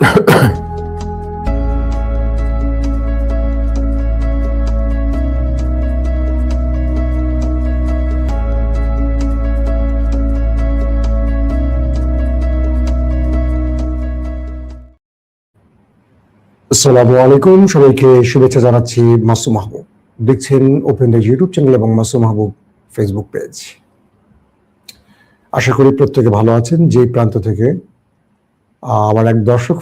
আসসালামু আলাইকুম, সবাইকে শুভেচ্ছা জানাচ্ছি। মাসুম মাহবুব দেখছেন ওপেন দ্য ইউটিউব চ্যানেল এবং মাসুম মাহবুব ফেসবুক পেজ। আশা করি প্রত্যেকে ভালো আছেন। যেই প্রান্ত থেকে আমার এক দর্শক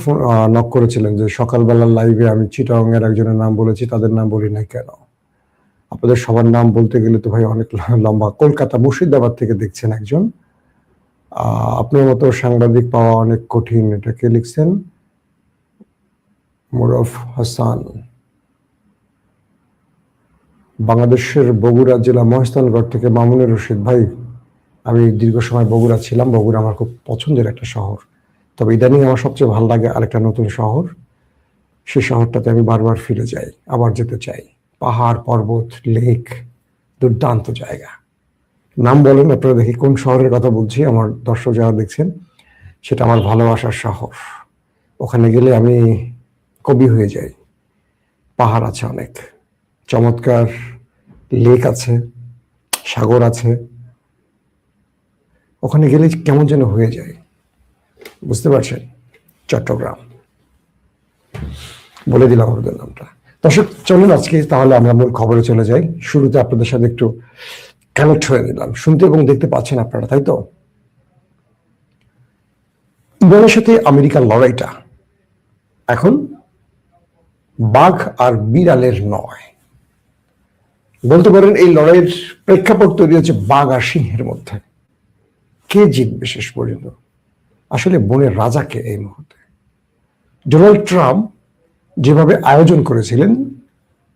নক করেছিলেন যে সকালবেলার লাইভে আমি চিটাগং এর একজনের নাম বলেছি, তাদের নাম বলি নাই কেন? আপনাদের সবার নাম বলতে গেলে তো ভাই অনেক লম্বা। কলকাতা মুর্শিদাবাদ থেকে দেখছেন একজন। আপনার মতো সাংবাদিক পাওয়া অনেক কঠিন। এটা কে লিখছেন? মোরফ হাসান। বাংলাদেশের বগুড়া জেলা মহেস্থানগড় থেকে মামুনুর রশিদ। ভাই, আমি দীর্ঘ সময় বগুড়া ছিলাম। বগুড়া আমার খুব পছন্দের একটা শহর। তবে ইদানিং আমার সবচেয়ে ভালো লাগে আরেকটা নতুন শহর। সেই শহরটাতে আমি বারবার ফিরে যাই, আবার যেতে চাই। পাহাড়, পর্বত, লেক, দুর্দান্ত জায়গা। নাম বলেন আপনারা, দেখি কোন শহরের কথা বলছি। আমার দর্শক যারা দেখছেন, সেটা আমার ভালোবাসার শহর। ওখানে গেলে আমি কবি হয়ে যাই। পাহাড় আছে অনেক, চমৎকার লেক আছে, সাগর আছে। ওখানে গেলে কেমন যেন হয়ে যায়, বুঝতে পারছেন? চট্টগ্রাম। বলে দিলাম ওদের নামটা। দর্শক চলুন আজকে তাহলে আমরা মূল খবরে চলে যাই। শুরুতে আপনাদের সাথে একটু কানেক্ট হয়ে নিলাম। শুনতে এবং দেখতে পাচ্ছেন আপনারা, তাই তো? ইরানের সাথে আমেরিকার লড়াইটা এখন বাঘ আর বিড়ালের নয়, বলতে পারেন এই লড়াইয়ের প্রেক্ষাপট তৈরি হচ্ছে বাঘ আর সিংহের মধ্যে। কে জিতবে শেষ পর্যন্ত? আসলে বনের রাজাকে এই মুহূর্তে ডোনাল্ড ট্রাম্প যেভাবে আয়োজন করেছিলেন,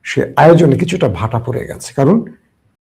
সে আয়োজনে কিছুটা ভাটা পড়ে গেছে। কারণ